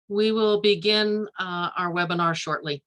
We will begin our webinar shortly.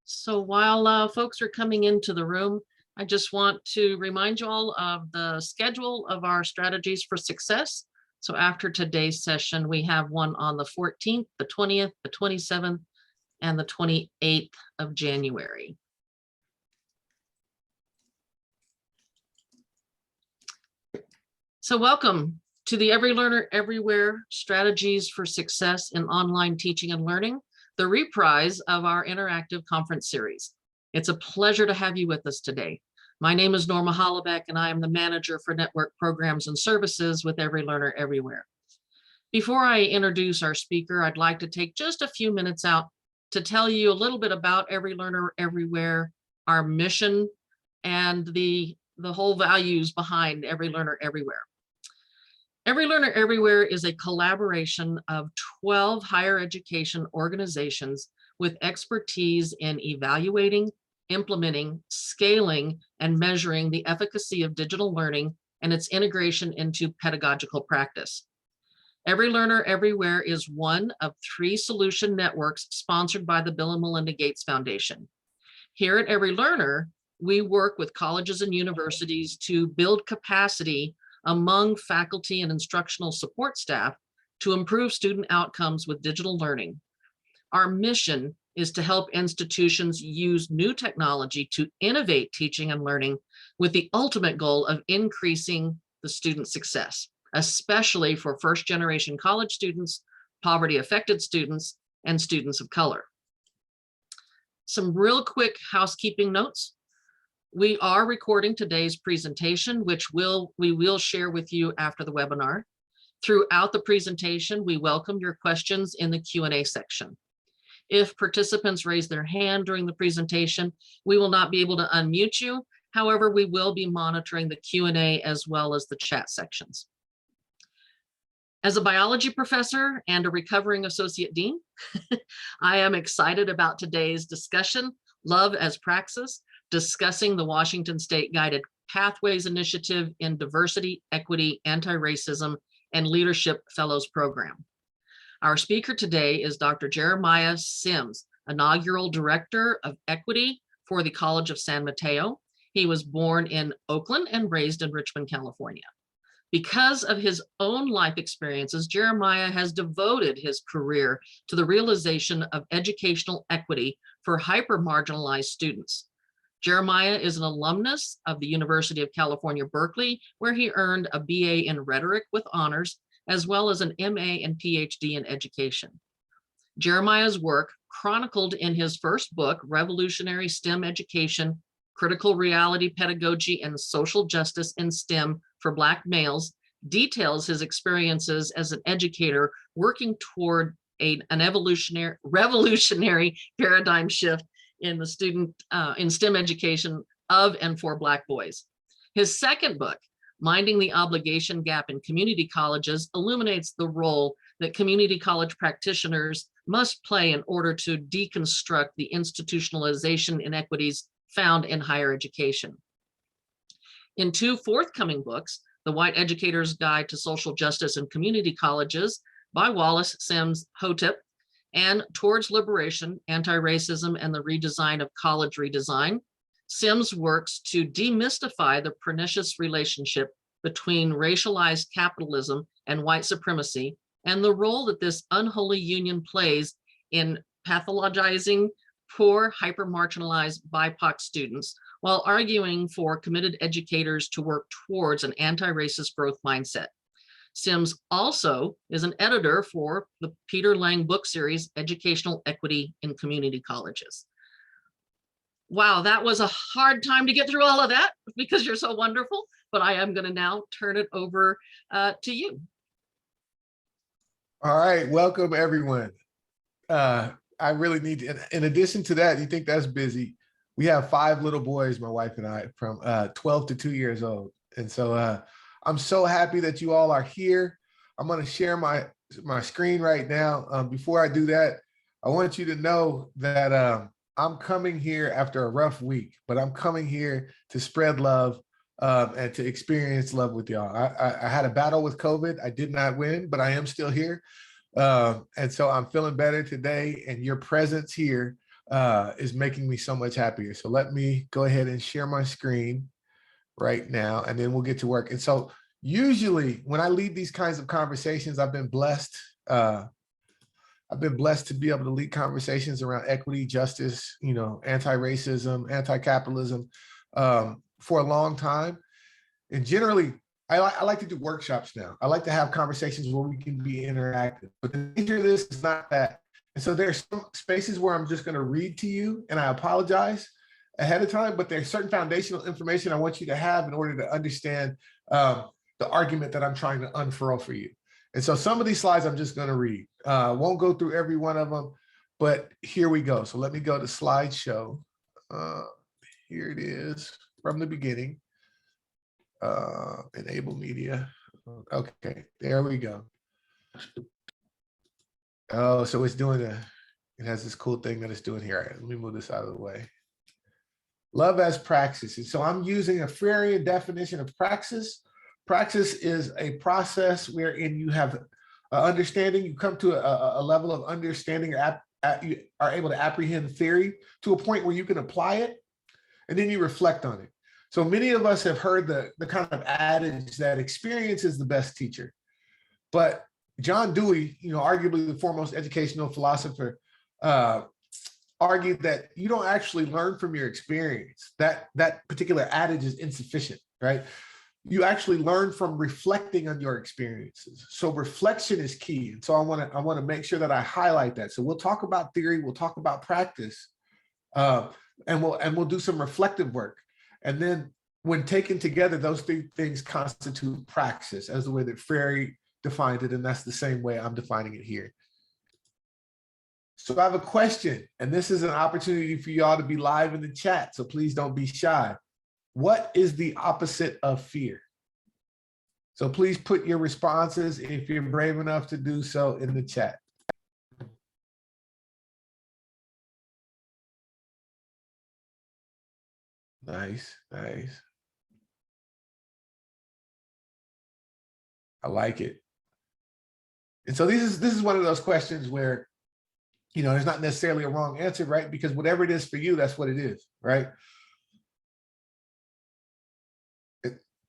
So while folks are coming into the room, I just want to remind you all of the schedule of our strategies for success. So after today's session, we have one on the 14th, the 20th, the 27th, and the 28th of January. So welcome to the Every Learner Everywhere Strategies for Success in Online Teaching and Learning, the reprise of our interactive conference series. It's a pleasure to have you with us today. My name is Norma Hollebeck, and I am the manager for network programs and services with Every Learner Everywhere. Before I introduce our speaker, I'd like to take just a few minutes out to tell you a little bit about Every Learner Everywhere, our mission, and the whole values behind Every Learner Everywhere. Every Learner Everywhere is a collaboration of 12 higher education organizations with expertise in evaluating, implementing, scaling, and measuring the efficacy of digital learning and its integration into pedagogical practice. Every Learner Everywhere is one of 3 solution networks sponsored by the Bill and Melinda Gates Foundation. Here at Every Learner, we work with colleges and universities to build capacity among faculty and instructional support staff to improve student outcomes with digital learning. Our mission is to help institutions use new technology to innovate teaching and learning with the ultimate goal of increasing the student success, especially for first-generation college students, poverty-affected students, and students of color. Some real quick housekeeping notes. We are recording today's presentation, which we will share with you after the webinar. Throughout the presentation, we welcome your questions in the Q&A section. If participants raise their hand during the presentation, we will not be able to unmute you. However, we will be monitoring the Q&A as well as the chat sections. As a biology professor and a recovering associate dean, I am excited about today's discussion, Love as Praxis, discussing the Washington State Guided Pathways Initiative in Diversity, Equity, Anti-Racism, and Leadership Fellows Program. Our speaker today is Dr. Jeremiah Sims, inaugural Director of Equity for the College of San Mateo. He was born in Oakland and raised in Richmond, California. Because of his own life experiences, Jeremiah has devoted his career to the realization of educational equity for hyper-marginalized students. Jeremiah is an alumnus of the University of California, Berkeley, where he earned a BA in rhetoric with honors, as well as an MA and PhD in education. Jeremiah's work, chronicled in his first book, Revolutionary STEM Education, Critical Reality Pedagogy and Social Justice in STEM for Black Males, details his experiences as an educator working toward an revolutionary paradigm shift in the in STEM education of and for Black boys. His second book, Minding the Obligation Gap in Community Colleges, illuminates the role that community college practitioners must play in order to deconstruct the institutionalization inequities found in higher education. In 2 forthcoming books, The White Educator's Guide to Social Justice in Community Colleges by Wallace Sims Hotep, and Towards Liberation, Antiracism and the Redesign of College Redesign. Sims works to demystify the pernicious relationship between racialized capitalism and white supremacy, and the role that this unholy union plays in pathologizing poor, hyper-marginalized BIPOC students, while arguing for committed educators to work towards an anti-racist growth mindset. Sims also is an editor for the Peter Lang book series, Educational Equity in Community Colleges. Wow, that was a hard time to get through all of that because you're so wonderful, but I am going to now turn it over to you. All right, welcome everyone. I really need to, in addition to that, you think that's busy. We have 5 little boys, my wife and I, from 12 to 2 years old. And so I'm so happy that you all are here. I'm going to share my screen right now. Before I do that, I want you to know that I'm coming here after a rough week, but I'm coming here to spread love and to experience love with y'all. I had a battle with COVID. I did not win, but I am still here. And so I'm feeling better today, and your presence here is making me so much happier. So let me go ahead and share my screen right now, and then we'll get to work. And so usually when I lead these kinds of conversations, I've been blessed to be able to lead conversations around equity, justice, anti-racism, anti-capitalism for a long time. And generally, I like to do workshops now. I like to have conversations where we can be interactive. But the nature of this is not that. And so there's some spaces where I'm just going to read to you, and I apologize ahead of time, but there's certain foundational information I want you to have in order to understand the argument that I'm trying to unfurl for you. And so some of these slides I'm just going to read. Won't go through every one of them, but here we go. So let me go to slideshow. Here it is from the beginning. Enable media. Okay, there we go. Oh, so it's doing it has this cool thing that it's doing here. All right, let me move this out of the way. Love as praxis. And so I'm using a Freirean definition of praxis. Praxis is a process wherein you have understanding, you come to a level of understanding, you are able to apprehend theory to a point where you can apply it, and then you reflect on it. So many of us have heard the kind of adage that experience is the best teacher. But John Dewey, arguably the foremost educational philosopher, argued that you don't actually learn from your experience. That particular adage is insufficient, right? You actually learn from reflecting on your experiences. So reflection is key. And so I want to make sure that I highlight that. So we'll talk about theory, we'll talk about practice, and we'll do some reflective work. And then when taken together, those 3 things constitute praxis as the way that Freire defined it. And that's the same way I'm defining it here. So I have a question, and this is an opportunity for y'all to be live in the chat. So please don't be shy. What is the opposite of fear? So please put your responses, if you're brave enough to do so, in the chat. Nice, nice. I like it. And so this is one of those questions where, there's not necessarily a wrong answer, right? Because whatever it is for you, that's what it is, right?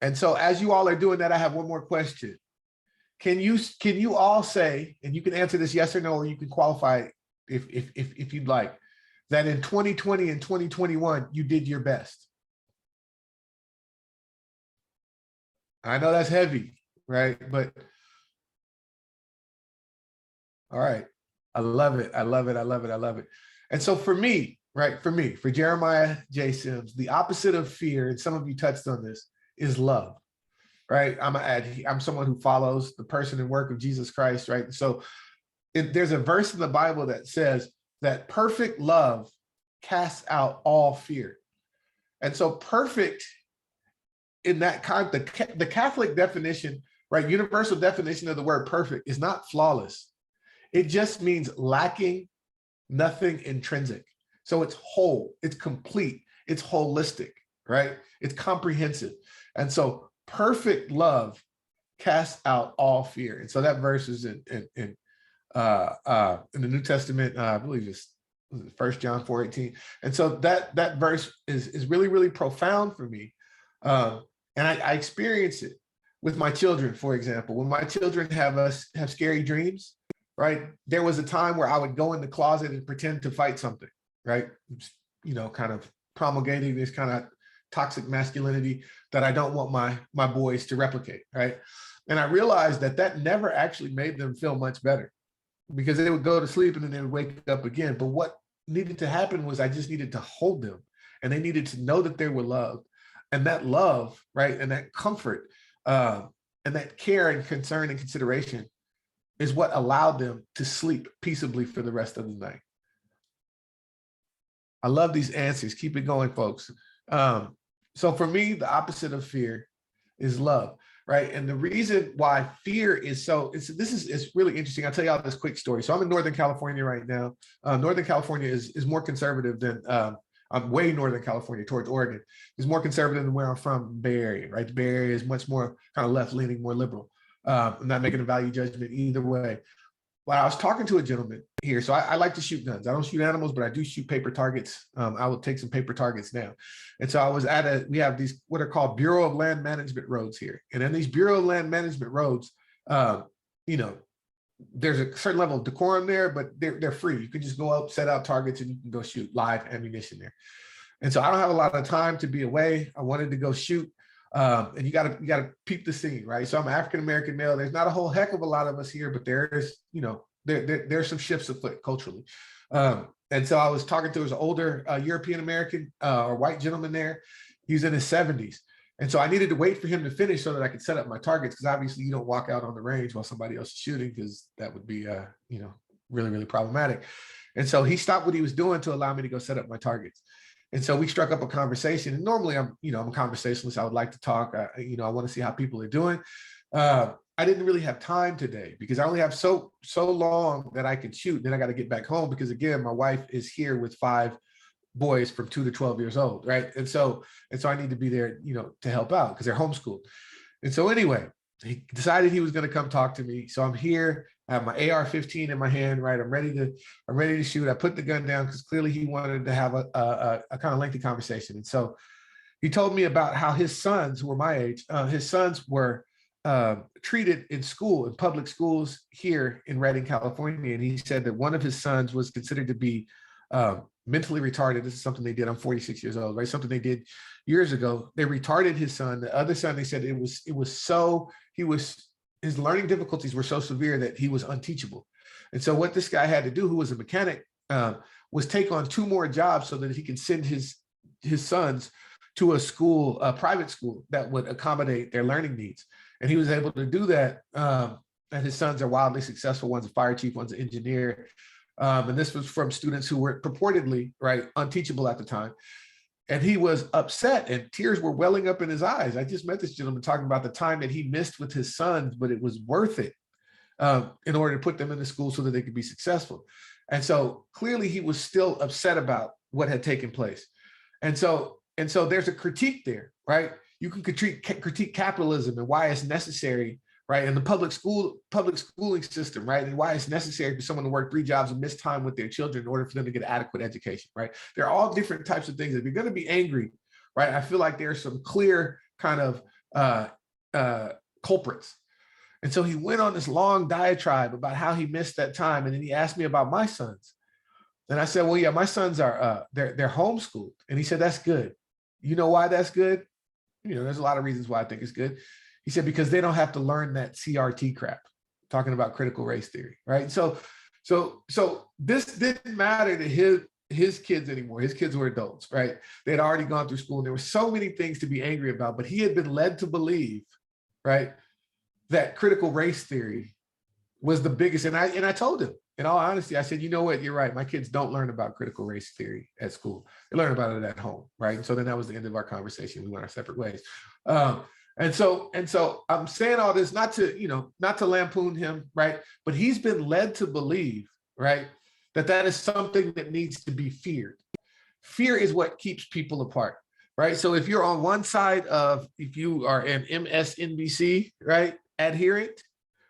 And so as you all are doing that, I have one more question. Can you all say, and you can answer this yes or no, or you can qualify if you'd like, that in 2020 and 2021, you did your best? I know that's heavy, right? But all right. I love it. I love it. I love it. I love it. And so for me, right, for Jeremiah J. Sims, the opposite of fear, and some of you touched on this, is love, right? I'm someone who follows the person and work of Jesus Christ, right? So there's a verse in the Bible that says that perfect love casts out all fear. And so perfect in that the Catholic definition, right, universal definition of the word perfect is not flawless. It just means lacking nothing intrinsic. So it's whole, it's complete, it's holistic, right? It's comprehensive. And so perfect love casts out all fear. And so that verse is in the New Testament, I believe it's 1 John 4:18. And so that verse is really, really profound for me. And I experience it with my children, for example. When my children have scary dreams, right? There was a time where I would go in the closet and pretend to fight something, right? Kind of promulgating this kind of toxic masculinity that I don't want my boys to replicate, right? And I realized that never actually made them feel much better, because they would go to sleep and then they would wake up again. But what needed to happen was I just needed to hold them, and they needed to know that they were loved. And that love, right, and that comfort, and that care and concern and consideration is what allowed them to sleep peaceably for the rest of the night. I love these answers. Keep it going, folks. So for me, the opposite of fear is love, right? And the reason why fear is it's really interesting. I'll tell y'all this quick story. So I'm in Northern California right now. Northern California is more conservative than, I'm way Northern California towards Oregon. It's more conservative than where I'm from, Bay Area, right? The Bay Area is much more kind of left-leaning, more liberal. I'm not making a value judgment either way. But I was talking to a gentleman here. So I like to shoot guns. I don't shoot animals, but I do shoot paper targets. I will take some paper targets now. And so I was we have these what are called Bureau of Land Management roads here. And in these Bureau of Land Management roads, there's a certain level of decorum there, but they're free. You can just go up, set out targets, and you can go shoot live ammunition there. And so I don't have a lot of time to be away. I wanted to go shoot. And you gotta peep the scene, right? So I'm an African-American male. There's not a whole heck of a lot of us here, but there's some shifts afoot culturally. And so I was talking to an older European-American or white gentleman there. He's in his 70s. And so I needed to wait for him to finish so that I could set up my targets, because obviously you don't walk out on the range while somebody else is shooting, because that would be, really, really problematic. And so he stopped what he was doing to allow me to go set up my targets. And so we struck up a conversation. And normally I'm a conversationalist. I would like to talk. I want to see how people are doing. I didn't really have time today because I only have so long that I can shoot. Then I got to get back home because, again, my wife is here with 5 boys from 2 to 12 years old, right? And so I need to be there, to help out because they're homeschooled. And so anyway, he decided he was going to come talk to me. So I'm here. I have my AR-15 in my hand, right? I'm ready to shoot. I put the gun down because clearly he wanted to have a kind of lengthy conversation. And so he told me about how his sons, who were my age, his sons were treated in school, in public schools here in Redding, California. And he said that one of his sons was considered to be mentally retarded. This is something they did. I'm 46 years old, right? Something they did years ago. They retarded his son. The other son, they said his learning difficulties were so severe that he was unteachable. And so what this guy had to do, who was a mechanic, was take on 2 more jobs so that he can send his sons to a private school that would accommodate their learning needs. And he was able to do that. And his sons are wildly successful. One's a fire chief, one's an engineer. And this was from students who were purportedly, right, unteachable at the time. And he was upset and tears were welling up in his eyes. I just met this gentleman talking about the time that he missed with his sons, but it was worth it in order to put them in the school so that they could be successful. And so clearly he was still upset about what had taken place. And so there's a critique there, right? You can critique capitalism and why it's necessary, right? And the public schooling system, right? And why it's necessary for someone to work 3 jobs and miss time with their children in order for them to get adequate education, right? They're all different types of things. If you're going to be angry, right? I feel like there's some clear kind of culprits. And so he went on this long diatribe about how he missed that time. And then he asked me about my sons. And I said, well, yeah, my sons are, they're homeschooled. And he said, that's good. You know why that's good? There's a lot of reasons why I think it's good. He said, because they don't have to learn that CRT crap, talking about critical race theory, right? So this didn't matter to his kids anymore. His kids were adults, right? They had already gone through school and there were so many things to be angry about, but he had been led to believe, right, that critical race theory was the biggest. And I told him, in all honesty, I said, you know what, you're right. My kids don't learn about critical race theory at school. They learn about it at home, right? And so then that was the end of our conversation. We went our separate ways. And so I'm saying all this not to lampoon him, right? But he's been led to believe, right, that is something that needs to be feared. Fear is what keeps people apart. right? So if you're on one side of, if you are an MSNBC, right, adherent,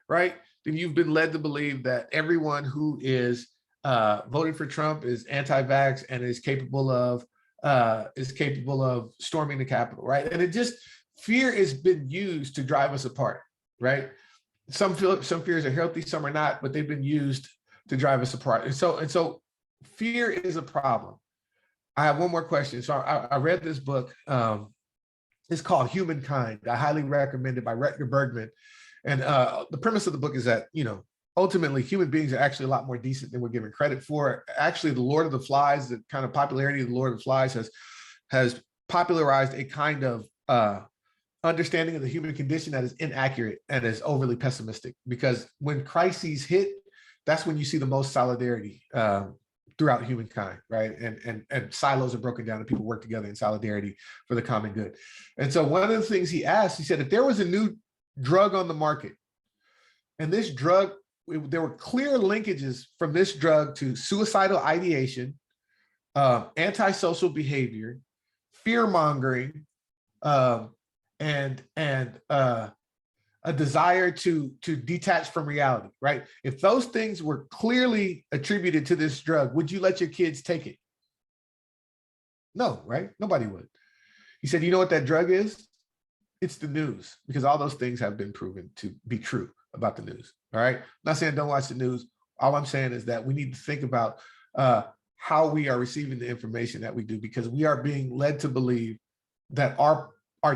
right, then you've been led to believe that everyone who is voting for Trump is anti-vax and is capable of storming the Capitol, right? And it just, fear has been used to drive us apart, right? Some fears are healthy, some are not, but they've been used to drive us apart. And so fear is a problem. I have one more question. So I read this book. It's called Humankind. I highly recommend it, by Rutger Bregman. And the premise of the book is that, ultimately human beings are actually a lot more decent than we're given credit for. Actually, the Lord of the Flies, the kind of popularity of the Lord of the Flies has popularized a kind of understanding of the human condition that is inaccurate and is overly pessimistic. Because when crises hit, that's when you see the most solidarity throughout humankind, right? And silos are broken down and people work together in solidarity for the common good. And so one of the things he asked, he said, if there was a new drug on the market, and this drug, there were clear linkages from this drug to suicidal ideation, antisocial behavior, fear mongering, and a desire to detach from reality, right? If those things were clearly attributed to this drug, would you let your kids take it? No, right? Nobody would. He said, you know what that drug is? It's the news, because all those things have been proven to be true about the news, all right? I'm not saying don't watch the news. All I'm saying is that we need to think about how we are receiving the information that we do, because we are being led to believe that our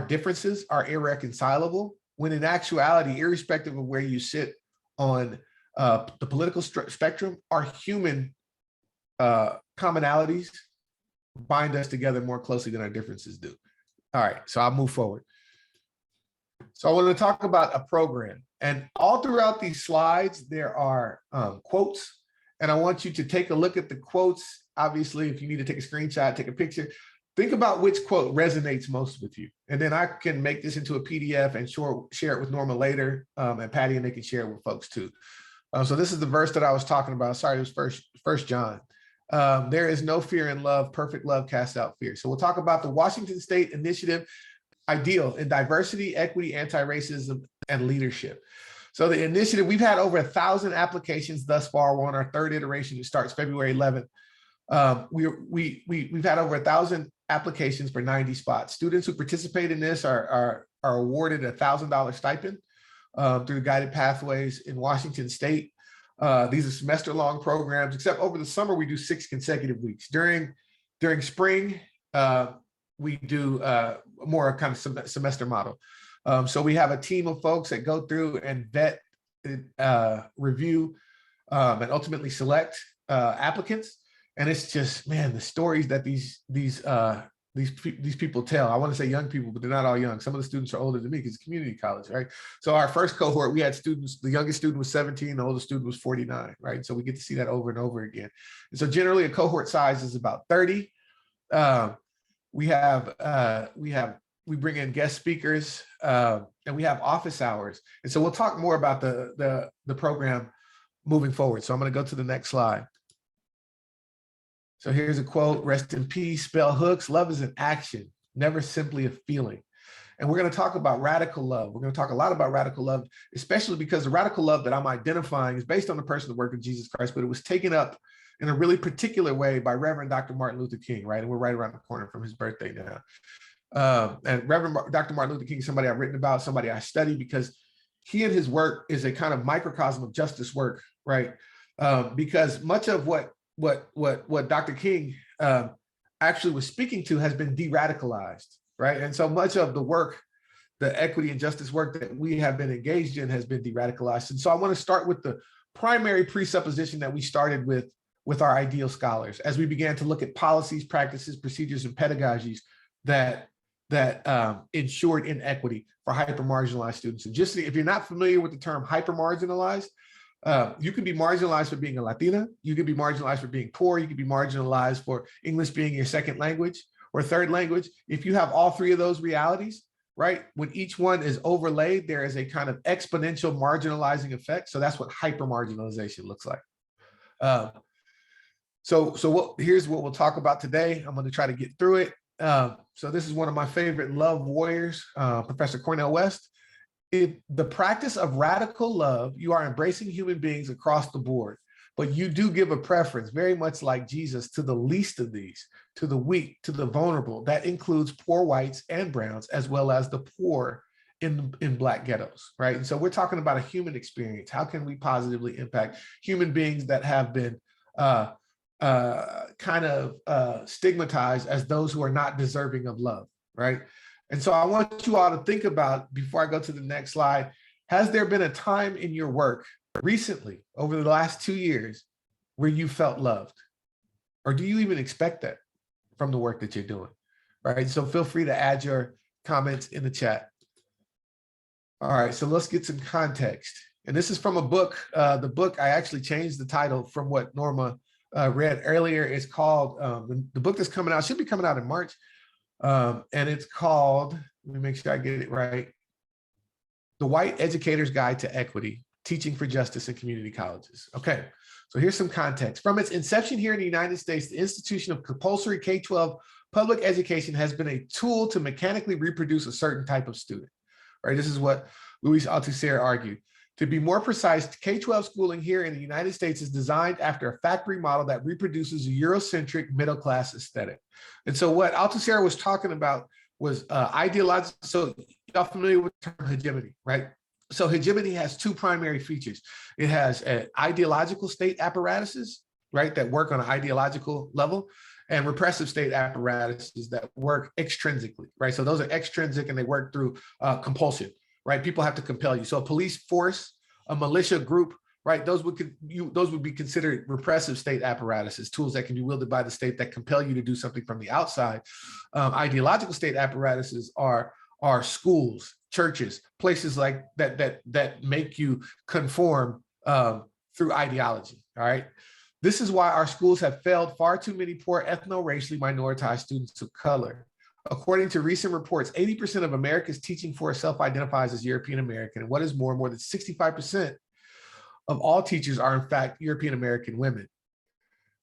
differences are irreconcilable, when in actuality, irrespective of where you sit on the political spectrum, our human commonalities bind us together more closely than our differences do. All right, so I'll move forward. So I want to talk about a program, and all throughout these slides, there are quotes, and I want you to take a look at the quotes. Obviously, if you need to take a screenshot, take a picture, think about which quote resonates most with you. And then I can make this into a PDF and share it with Norma later, and Patty, and they can share it with folks too. So this is the verse that I was talking about. Sorry, it was First John. There is no fear in love. Perfect love casts out fear. So we'll talk about the Washington State Initiative Ideal in Diversity, Equity, Anti-Racism, and Leadership. So the initiative, we've had over 1,000 applications thus far. We're on our third iteration. It starts February 11th. We've had over 1,000 applications for 90 spots. Students who participate in this are awarded a $1,000 stipend through guided pathways in Washington State. These are semester-long programs, except over the summer we do 6 consecutive weeks. During spring, we do more kind of semester model. So we have a team of folks that go through and vet, review, and ultimately select applicants. And it's just, man, the stories that these people tell. I want to say young people, but they're not all young. Some of the students are older than me because it's community college, right? So our first cohort, we had students, the youngest student was 17, the oldest student was 49, right? So we get to see that over and over again. And so generally a cohort size is about 30. We bring in guest speakers, and we have office hours. And so we'll talk more about the program moving forward. So I'm going to go to the next slide. So here's a quote: rest in peace, bell hooks. Love is an action, never simply a feeling. And we're going to talk about radical love. We're going to talk a lot about radical love, especially because the radical love that I'm identifying is based on the person that worked with Jesus Christ, but it was taken up in a really particular way by Reverend Dr. Martin Luther King, right? And we're right around the corner from his birthday now. And Reverend Dr. Martin Luther King is somebody I've written about, somebody I study, because he and his work is a kind of microcosm of justice work, right? Because much of what Dr. King actually was speaking to has been de-radicalized, right? And so much of the work, the equity and justice work that we have been engaged in has been de-radicalized. And so I want to start with the primary presupposition that we started with our ideal scholars as we began to look at policies, practices, procedures, and pedagogies that ensured inequity for hyper-marginalized students. And just if you're not familiar with the term hyper-marginalized, you can be marginalized for being a Latina, you can be marginalized for being poor, you can be marginalized for English being your second language or third language. If you have all three of those realities, right, when each one is overlaid, there is a kind of exponential marginalizing effect. So that's what hyper-marginalization looks like. Here's what we'll talk about today. I'm going to try to get through it. So this is one of my favorite love warriors, Professor Cornel West. The practice of radical love, you are embracing human beings across the board, but you do give a preference, very much like Jesus, to the least of these, to the weak, to the vulnerable. That includes poor whites and browns, as well as the poor in Black ghettos, right? And so we're talking about a human experience. How can we positively impact human beings that have been stigmatized as those who are not deserving of love, right? And so I want you all to think about, before I go to the next slide, has there been a time in your work recently, over the last 2 years, where you felt loved? Or do you even expect that from the work that you're doing, right? So feel free to add your comments in the chat. All right, so let's get some context. And this is from a book. The book, I actually changed the title from what Norma read earlier. It's called, the book that's coming out, should be coming out in March. And it's called, let me make sure I get it right, The White Educator's Guide to Equity, Teaching for Justice in Community Colleges. Okay, so here's some context. From its inception here in the United States, the institution of compulsory K-12 public education has been a tool to mechanically reproduce a certain type of student, right? This is what Luis Althusser argued. To be more precise, K-12 schooling here in the United States is designed after a factory model that reproduces a Eurocentric middle-class aesthetic. And so what Althusser was talking about was ideological. So y'all familiar with the term hegemony, right? So hegemony has two primary features. It has ideological state apparatuses, right, that work on an ideological level, and repressive state apparatuses that work extrinsically, right? So those are extrinsic and they work through compulsion, right? People have to compel you. So a police force, a militia group, right? Those would be considered repressive state apparatuses, tools that can be wielded by the state that compel you to do something from the outside. Ideological state apparatuses are schools, churches, places like that make you conform through ideology. All right. This is why our schools have failed far too many poor ethno-racially minoritized students of color. According to recent reports, 80% of America's teaching force self-identifies as European American. And what is more than 65% of all teachers are in fact European American women.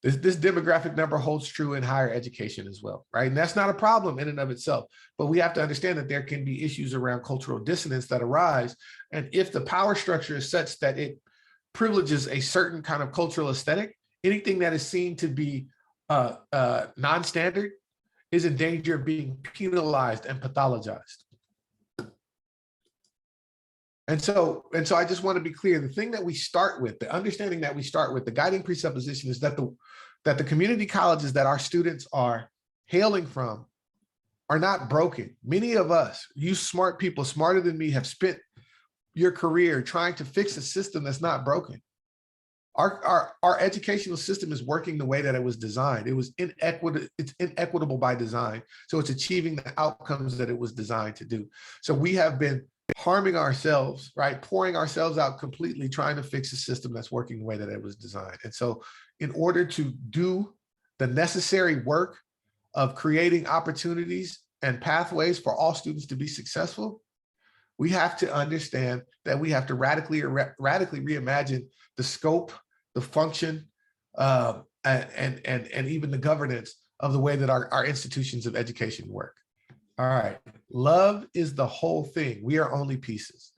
This demographic number holds true in higher education as well, right? And that's not a problem in and of itself, but we have to understand that there can be issues around cultural dissonance that arise. And if the power structure is such that it privileges a certain kind of cultural aesthetic, anything that is seen to be non-standard is in danger of being penalized and pathologized. And so I just want to be clear, the thing that we start with, the understanding that we start with, the guiding presupposition is that the community colleges that our students are hailing from are not broken. Many of us, you smart people, smarter than me, have spent your career trying to fix a system that's not broken. Our educational system is working the way that it was designed. It's inequitable by design. So it's achieving the outcomes that it was designed to do. So we have been harming ourselves, right? Pouring ourselves out completely, trying to fix a system that's working the way that it was designed. And so in order to do the necessary work of creating opportunities and pathways for all students to be successful, we have to understand that we have to radically reimagine the scope, the function, and even the governance of the way that our institutions of education work. All right, love is the whole thing. We are only pieces.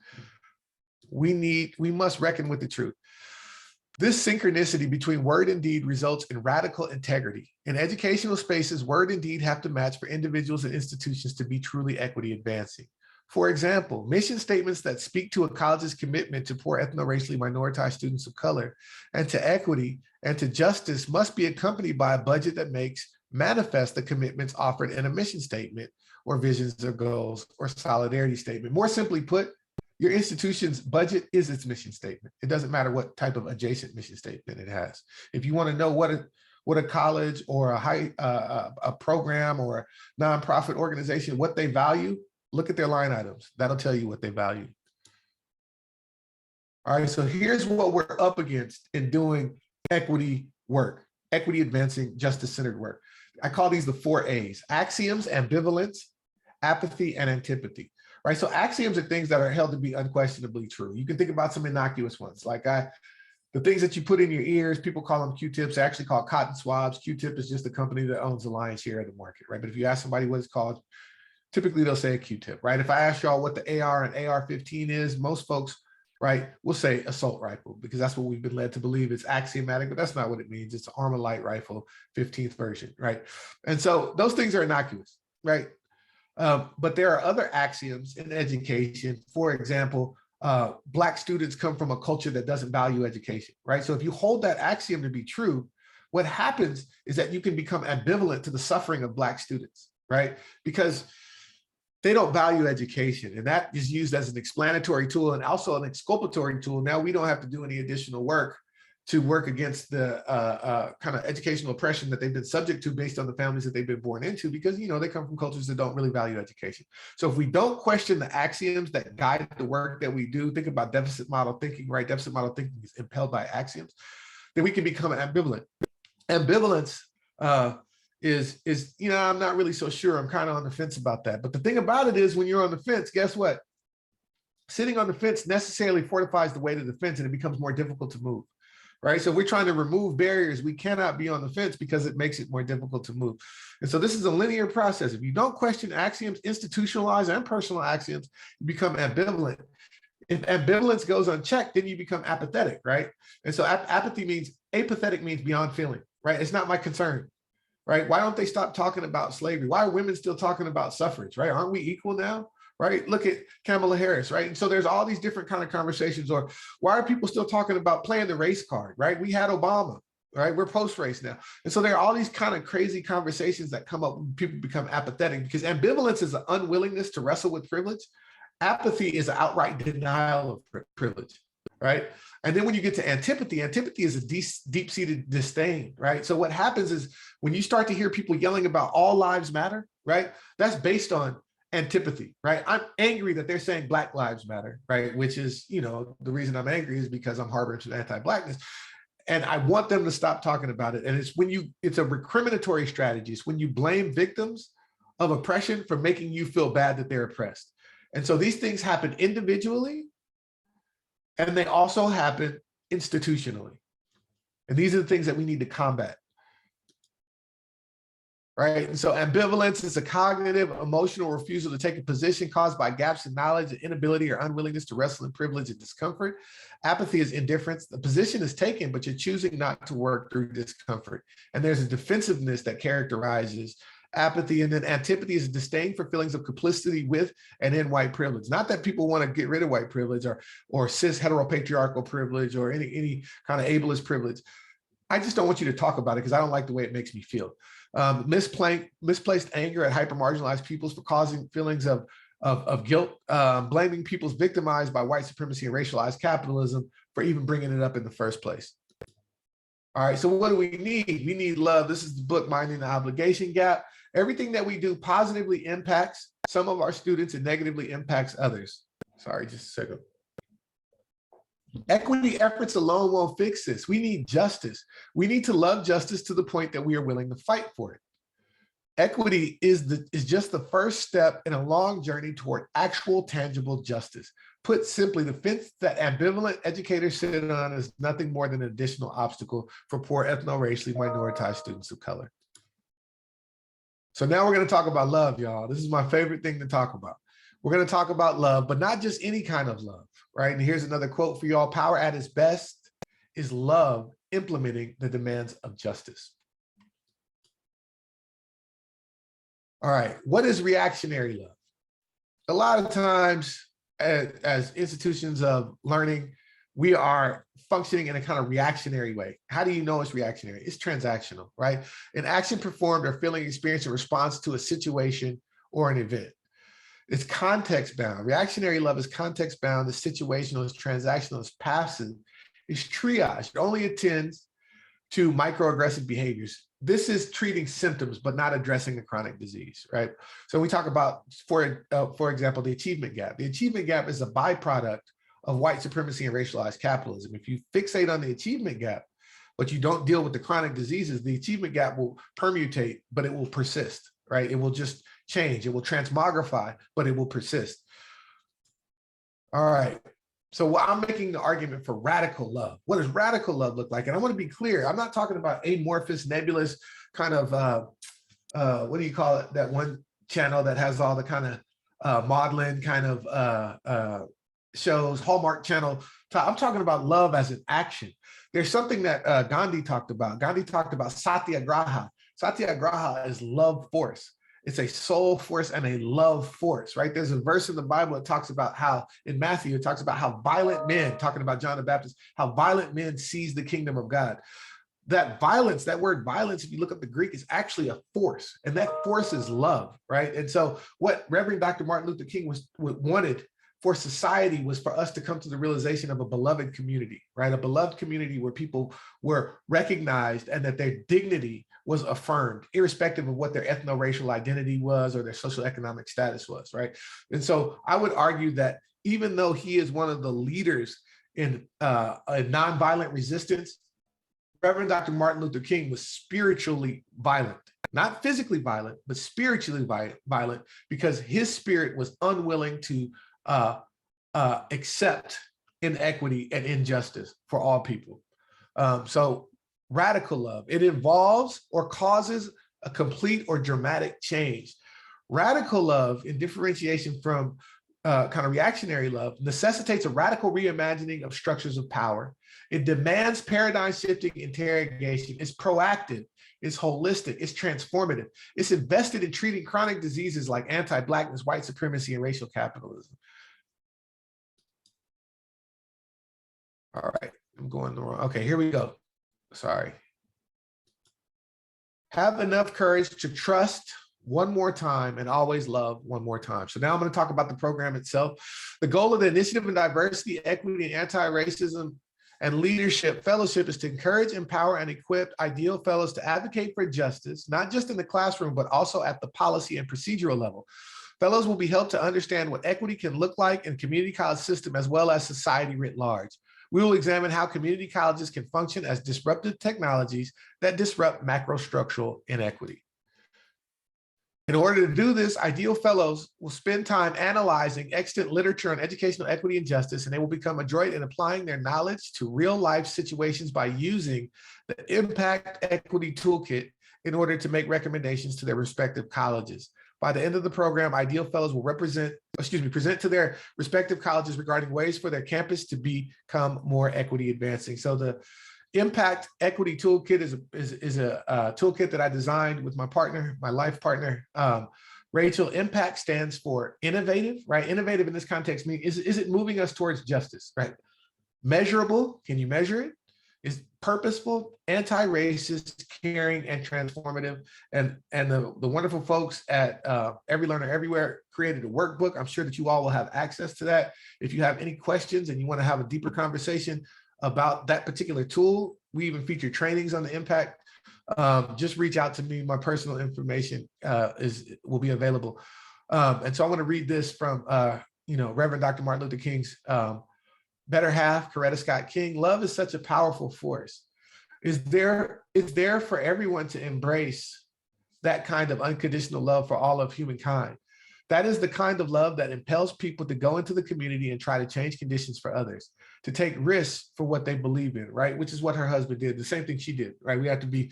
We must reckon with the truth. This synchronicity between word and deed results in radical integrity. In educational spaces, word and deed have to match for individuals and institutions to be truly equity advancing. For example, mission statements that speak to a college's commitment to poor ethno-racially minoritized students of color and to equity and to justice must be accompanied by a budget that makes manifest the commitments offered in a mission statement or visions or goals or solidarity statement. More simply put, your institution's budget is its mission statement. It doesn't matter what type of adjacent mission statement it has. If you want to know what a college or a program or a nonprofit organization, what they value, look at their line items. That'll tell you what they value. All right, so here's what we're up against in doing equity work, equity advancing, justice-centered work. I call these the 4 A's: axioms, ambivalence, apathy, and antipathy, right? So axioms are things that are held to be unquestionably true. You can think about some innocuous ones, like The things that you put in your ears, people call them Q-tips, they're actually called cotton swabs. Q-tip is just the company that owns the lion's share of the market, right? But if you ask somebody what it's called, typically they'll say a Q-tip, right? If I ask y'all what the AR and AR-15 is, most folks, right, will say assault rifle, because that's what we've been led to believe. It's axiomatic, but that's not what it means. It's an Armalite rifle, 15th version, right? And so those things are innocuous, right? But there are other axioms in education. For example, Black students come from a culture that doesn't value education, right? So if you hold that axiom to be true, what happens is that you can become ambivalent to the suffering of Black students, right? Because they don't value education, and that is used as an explanatory tool and also an exculpatory tool. Now we don't have to do any additional work to work against the kind of educational oppression that they've been subject to based on the families that they've been born into, because, you know, they come from cultures that don't really value education. So if we don't question the axioms that guide the work that we do, think about deficit model thinking, right? Deficit model thinking is impelled by axioms, then we can become ambivalent. Ambivalence is, you know, I'm not really so sure. I'm kind of on the fence about that. But the thing about it is, when you're on the fence, guess what? Sitting on the fence necessarily fortifies the weight of the fence, and it becomes more difficult to move. Right? So if we're trying to remove barriers, we cannot be on the fence because it makes it more difficult to move. And so this is a linear process. If you don't question axioms, institutionalized and personal axioms, you become ambivalent. If ambivalence goes unchecked, then you become apathetic, right? And so apathy means, apathetic means beyond feeling, right? It's not my concern, right? Why don't they stop talking about slavery? Why are women still talking about suffrage, right? Aren't we equal now? Right? Look at Kamala Harris, right? And so there's all these different kind of conversations. Or why are people still talking about playing the race card, right? We had Obama, right? We're post-race now. And so there are all these kind of crazy conversations that come up when people become apathetic, because ambivalence is an unwillingness to wrestle with privilege. Apathy is an outright denial of privilege, right? And then when you get to antipathy, antipathy is a deep-seated disdain, right? So what happens is when you start to hear people yelling about all lives matter, right? That's based on antipathy, right? I'm angry that they're saying Black Lives Matter, right? Which is, you know, the reason I'm angry is because I'm harboring some anti-Blackness. And I want them to stop talking about it. And it's when it's a recriminatory strategy. It's when you blame victims of oppression for making you feel bad that they're oppressed. And so these things happen individually, and they also happen institutionally. And these are the things that we need to combat. Right? And so ambivalence is a cognitive, emotional refusal to take a position caused by gaps in knowledge, and inability or unwillingness to wrestle in privilege and discomfort. Apathy is indifference. The position is taken, but you're choosing not to work through discomfort. And there's a defensiveness that characterizes apathy. And then antipathy is a disdain for feelings of complicity with and in white privilege. Not that people want to get rid of white privilege or cis heteropatriarchal privilege or any kind of ableist privilege. I just don't want you to talk about it because I don't like the way it makes me feel. Misplaced anger at hyper-marginalized peoples for causing feelings of guilt, blaming peoples victimized by white supremacy and racialized capitalism for even bringing it up in the first place. All right, so what do we need? We need love. This is the book, Minding the Obligation Gap. Everything that we do positively impacts some of our students and negatively impacts others. Sorry, just a second. Equity efforts alone won't fix this. We need justice. We need to love justice to the point that we are willing to fight for it. Equity is just the first step in a long journey toward actual tangible justice. Put simply, the fence that ambivalent educators sit on is nothing more than an additional obstacle for poor ethno-racially minoritized students of color. So now we're going to talk about love, y'all. This is my favorite thing to talk about. We're going to talk about love, but not just any kind of love, right? And here's another quote for y'all. Power at its best is love implementing the demands of justice. All right, what is reactionary love? A lot of times as institutions of learning, we are functioning in a kind of reactionary way. How do you know it's reactionary? It's transactional, right? An action performed or feeling experienced in response to a situation or an event. It's context bound. Reactionary love is context bound, it's situational, it's transactional, it's passive, it's triage. It only attends to microaggressive behaviors. This is treating symptoms, but not addressing the chronic disease, right? So we talk about, for example, the achievement gap. The achievement gap is a byproduct of white supremacy and racialized capitalism. If you fixate on the achievement gap, but you don't deal with the chronic diseases, the achievement gap will permutate, but it will persist, right? It will just change. It will transmogrify, but it will persist. All right. So I'm making the argument for radical love. What does radical love look like? And I want to be clear. I'm not talking about amorphous, nebulous kind of, what do you call it? That one channel that has all the kind of maudlin kind of shows, Hallmark Channel. I'm talking about love as an action. There's something that Gandhi talked about. Gandhi talked about satyagraha. Satyagraha is love force. It's a soul force and a love force, right? There's a verse in the Bible that talks about how, in Matthew, it talks about how violent men, talking about John the Baptist, how violent men seize the kingdom of God. That violence, that word violence, if you look up the Greek, is actually a force, and that force is love, right? And so what Reverend Dr. Martin Luther King wanted for society was for us to come to the realization of a beloved community, right? A beloved community where people were recognized and that their dignity was affirmed, irrespective of what their ethno-racial identity was or their socioeconomic status was, right? And so I would argue that even though he is one of the leaders in a nonviolent resistance, Reverend Dr. Martin Luther King was spiritually violent, not physically violent, but spiritually violent, because his spirit was unwilling to accept inequity and injustice for all people. So radical love, it involves or causes a complete or dramatic change. Radical love, in differentiation from kind of reactionary love, necessitates a radical reimagining of structures of power. It demands paradigm shifting interrogation. It's proactive, it's holistic, it's transformative. It's invested in treating chronic diseases like anti-Blackness, white supremacy, and racial capitalism. All right, I'm going the wrong. Okay, here we go. Sorry. Have enough courage to trust one more time and always love one more time. So now I'm going to talk about the program itself. The goal of the Initiative in Diversity, Equity, and Anti-Racism and Leadership Fellowship is to encourage, empower, and equip ideal fellows to advocate for justice, not just in the classroom, but also at the policy and procedural level. Fellows will be helped to understand what equity can look like in community college system as well as society writ large. We will examine how community colleges can function as disruptive technologies that disrupt macrostructural inequity. In order to do this, ideal fellows will spend time analyzing extant literature on educational equity and justice, and they will become adroit in applying their knowledge to real-life situations by using the Impact Equity Toolkit in order to make recommendations to their respective colleges. By the end of the program, ideal fellows will present to their respective colleges regarding ways for their campus to become more equity advancing. So the Impact Equity Toolkit is a toolkit that I designed with my partner, my life partner, Rachel. Impact stands for innovative, right? Innovative in this context means, is it moving us towards justice, right? Measurable, can you measure it? Is purposeful, anti-racist, caring, and transformative. And the wonderful folks at Every Learner Everywhere created a workbook. I'm sure that you all will have access to that. If you have any questions and you want to have a deeper conversation about that particular tool, we even feature trainings on the impact. Just reach out to me. My personal information will be available. And so I want to read this from Reverend Dr. Martin Luther King's better half, Coretta Scott King. Love is such a powerful force. It's there for everyone to embrace that kind of unconditional love for all of humankind. That is the kind of love that impels people to go into the community and try to change conditions for others, to take risks for what they believe in, right? Which is what her husband did, the same thing she did, right? We have to be,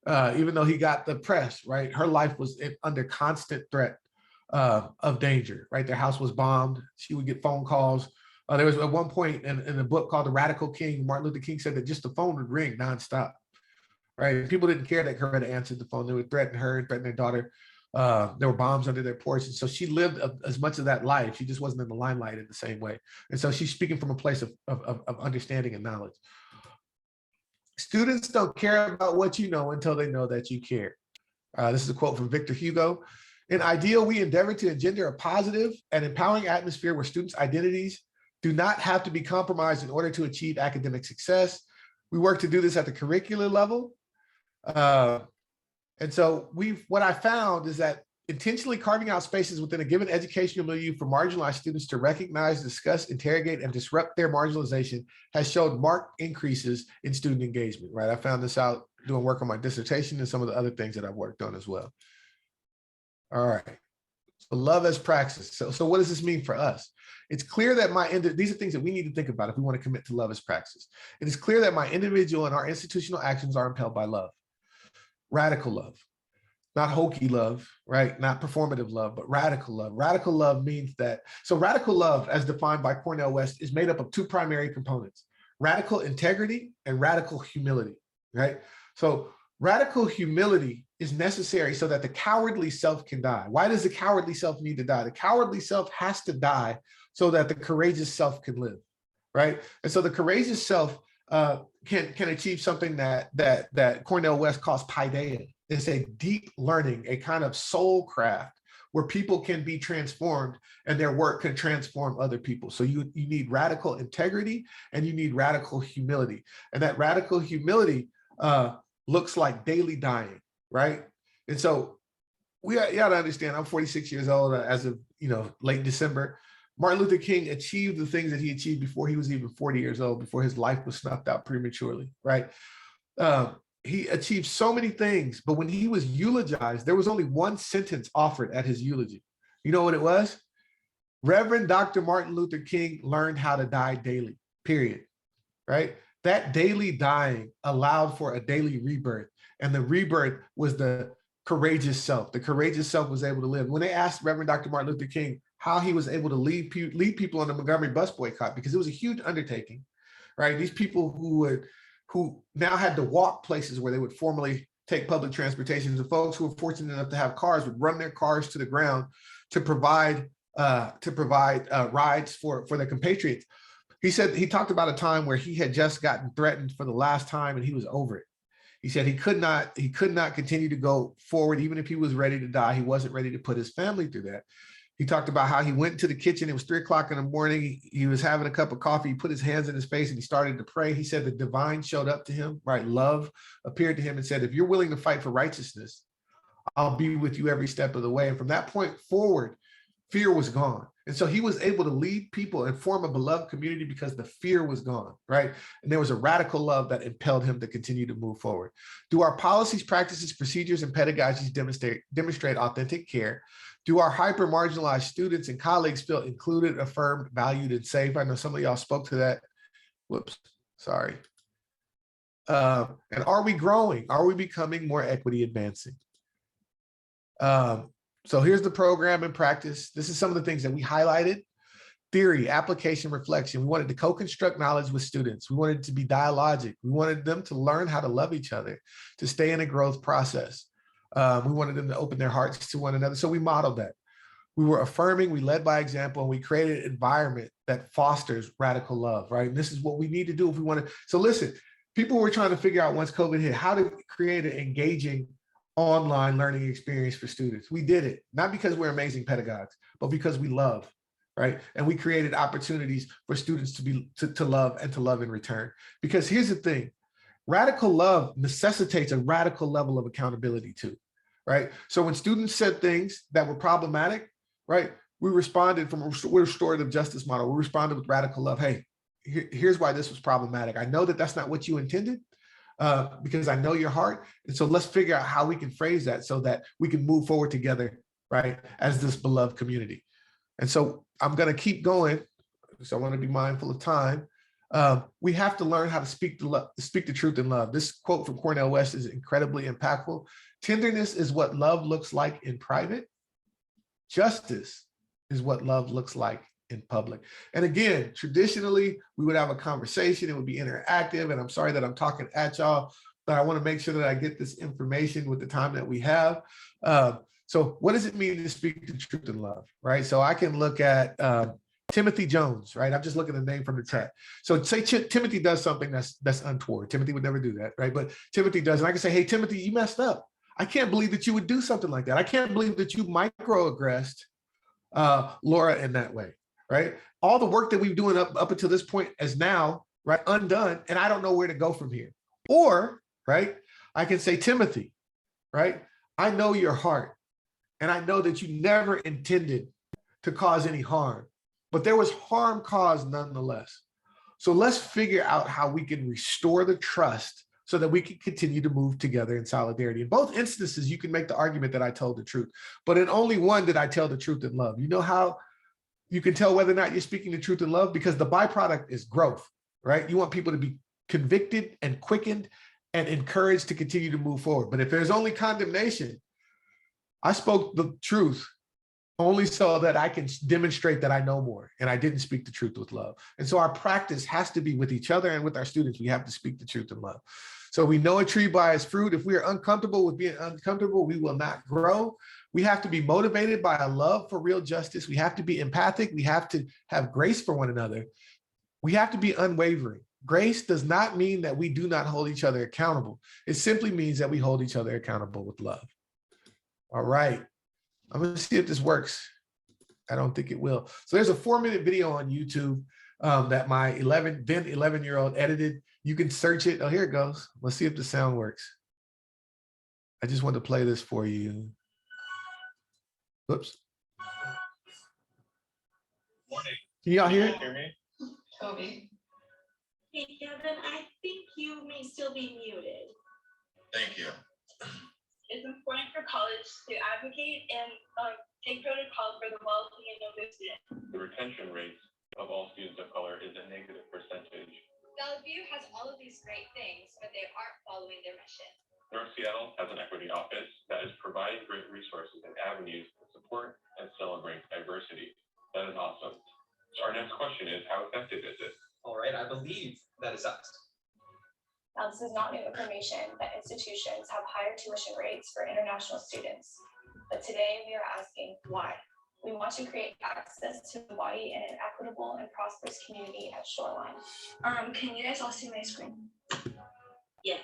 even though he got the press, right? Her life was under constant threat of danger, right? Their house was bombed. She would get phone calls. There was at one point in a book called The Radical King, Martin Luther King said that just the phone would ring nonstop, right? People didn't care that Coretta answered the phone. They would threaten her and threaten their daughter. There were bombs under their porch. And so she lived as much of that life. She just wasn't in the limelight in the same way. And so she's speaking from a place of understanding and knowledge. Students don't care about what you know until they know that you care. This is a quote from Victor Hugo. In Ideal, we endeavor to engender a positive and empowering atmosphere where students' identities do not have to be compromised in order to achieve academic success. We work to do this at the curricular level. And so what I found is that intentionally carving out spaces within a given educational milieu for marginalized students to recognize, discuss, interrogate, and disrupt their marginalization has showed marked increases in student engagement, right? I found this out doing work on my dissertation and some of the other things that I've worked on as well. All right, so love as praxis. So what does this mean for us? It's clear that these are things that we need to think about if we want to commit to love as praxis. It is clear that my individual and our institutional actions are impelled by love, radical love, not hokey love, right? Not performative love, but radical love. Radical love means that, so radical love, as defined by Cornel West, is made up of two primary components: radical integrity and radical humility, right? So radical humility is necessary so that the cowardly self can die. Why does the cowardly self need to die? The cowardly self has to die so that the courageous self can live, right? And so the courageous self can achieve something that Cornel West calls paideia. It's a deep learning, a kind of soul craft where people can be transformed and their work can transform other people. So you need radical integrity and you need radical humility. And that radical humility looks like daily dying, right? And so you got to understand, I'm 46 years old as of late December. Martin Luther King achieved the things that he achieved before he was even 40 years old, before his life was snuffed out prematurely, right? He achieved so many things, but when he was eulogized, there was only one sentence offered at his eulogy. You know what it was? Reverend Dr. Martin Luther King learned how to die daily, period, right? That daily dying allowed for a daily rebirth, and the rebirth was the courageous self. The courageous self was able to live. When they asked Reverend Dr. Martin Luther King how he was able to lead people on the Montgomery bus boycott, because it was a huge undertaking, right? These people who now had to walk places where they would formerly take public transportation. The folks who were fortunate enough to have cars would run their cars to the ground to provide rides for their compatriots. He talked about a time where he had just gotten threatened for the last time and he was over it. He said he could not continue to go forward even if he was ready to die. He wasn't ready to put his family through that. He talked about how he went to the kitchen. It was 3 o'clock in the morning. He was having a cup of coffee. He put his hands in his face and he started to pray. He said the divine showed up to him, right? Love appeared to him and said, if you're willing to fight for righteousness, I'll be with you every step of the way. And from that point forward, fear was gone. And so he was able to lead people and form a beloved community because the fear was gone, right? And there was a radical love that impelled him to continue to move forward. Do our policies, practices, procedures, and pedagogies demonstrate authentic care? Do our hyper-marginalized students and colleagues feel included, affirmed, valued, and safe? I know some of y'all spoke to that. Whoops, sorry. And are we growing? Are we becoming more equity advancing? So here's the program in practice. This is some of the things that we highlighted. Theory, application, reflection. We wanted to co-construct knowledge with students. We wanted it to be dialogic. We wanted them to learn how to love each other, to stay in a growth process. We wanted them to open their hearts to one another. So we modeled that. We were affirming, we led by example, and we created an environment that fosters radical love, right? And this is what we need to do if we want to. So listen, people were trying to figure out once COVID hit, how to create an engaging online learning experience for students. We did it, not because we're amazing pedagogues, but because we love, right? And we created opportunities for students to love and to love in return. Because here's the thing, radical love necessitates a radical level of accountability too, right? So when students said things that were problematic, right, we responded from a restorative justice model. We responded with radical love. Hey, here's why this was problematic. I know that that's not what you intended, because I know your heart. And so let's figure out how we can phrase that so that we can move forward together, right, as this beloved community. And so I'm going to keep going, so I want to be mindful of time. We have to learn how to speak the truth in love. This quote from Cornel West is incredibly impactful. Tenderness is what love looks like in private. Justice is what love looks like in public. And again, traditionally, we would have a conversation, it would be interactive, and I'm sorry that I'm talking at y'all, but I want to make sure that I get this information with the time that we have. So what does it mean to speak the truth in love, right? So I can look at Timothy Jones, right? I'm just looking at the name from the chat. So say Timothy does something that's untoward. Timothy would never do that, right? But Timothy does, and I can say, hey, Timothy, you messed up. I can't believe that you would do something like that. I can't believe that you microaggressed Laura in that way, right? All the work that we've doing up until this point is now, right, undone, and I don't know where to go from here. Or, right, I can say, Timothy, right, I know your heart, and I know that you never intended to cause any harm, but there was harm caused nonetheless. So let's figure out how we can restore the trust so that we can continue to move together in solidarity. In both instances, you can make the argument that I told the truth, but in only one did I tell the truth in love. You know how You can tell whether or not you're speaking the truth in love because the byproduct is growth, right? You want people to be convicted and quickened and encouraged to continue to move forward. But if there's only condemnation, I spoke the truth only so that I can demonstrate that I know more, and I didn't speak the truth with love. And so our practice has to be with each other and with our students. We have to speak the truth in love. So we know a tree by its fruit. If we are uncomfortable with being uncomfortable, we will not grow. We have to be motivated by a love for real justice. We have to be empathic. We have to have grace for one another. We have to be unwavering. Grace does not mean that we do not hold each other accountable. It simply means that we hold each other accountable with love. All right. I'm going to see if this works. I don't think it will. So there's a 4-minute video on YouTube that my 11-year-old edited. You can search it. Oh, here it goes. Let's see if the sound works. I just want to play this for you. Whoops. Morning. Can y'all hear it? Hear me? Toby. Hey, Kevin, I think you may still be muted. Thank you. It's important for college to advocate and take protocol for the well-being of their students. The retention rate of all students of color is a negative percentage. Bellevue has all of these great things, but they aren't following their mission. North Seattle has an equity office that is providing great resources and avenues to support and celebrate diversity. That is awesome. So our next question is, how effective is it? All right, I believe that is us. Now, this is not new information that institutions have higher tuition rates for international students. But today we are asking why. We want to create access to Hawaii in an equitable and prosperous community at Shoreline. Can you guys all see my screen? Yes.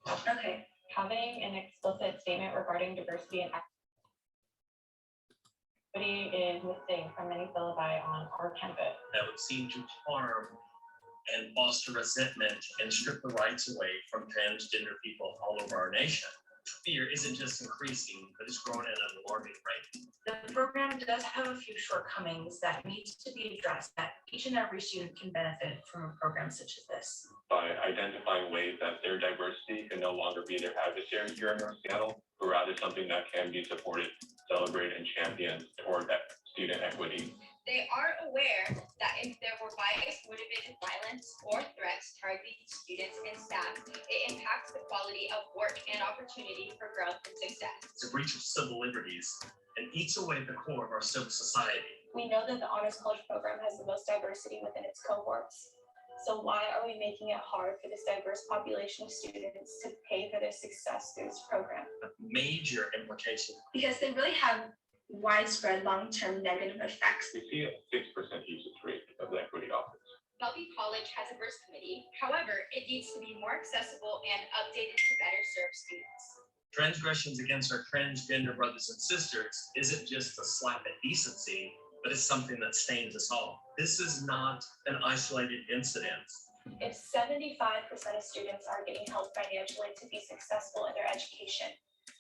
Okay. Having an explicit statement regarding diversity and equity is missing from many syllabi on our campus. That would seem to harm and foster resentment and strip the rights away from transgender people all over our nation. Fear isn't just increasing, but it's growing at an alarming rate. The program does have a few shortcomings that needs to be addressed, that each and every student can benefit from a program such as this. By identifying ways that their diversity can no longer be their adversary here in North Seattle, but rather something that can be supported, celebrated, and championed toward that student equity. They are aware that if there were bias-motivated violence or threats targeting students and staff, it impacts the quality of work and opportunity for growth and success. It's a breach of civil liberties and eats away at the core of our civil society. We know that the Honors College program has the most diversity within its cohorts. So why are we making it hard for this diverse population of students to pay for their success through this program? A major implication. Because they really have widespread long-term negative effects. We see a 6% usage rate of the equity office. Bellevue College has a verse committee. However, it needs to be more accessible and updated to better serve students. Transgressions against our transgender brothers and sisters isn't just a slap at decency, but it's something that stains us all. This is not an isolated incident. If 75% of students are getting help financially to be successful in their education,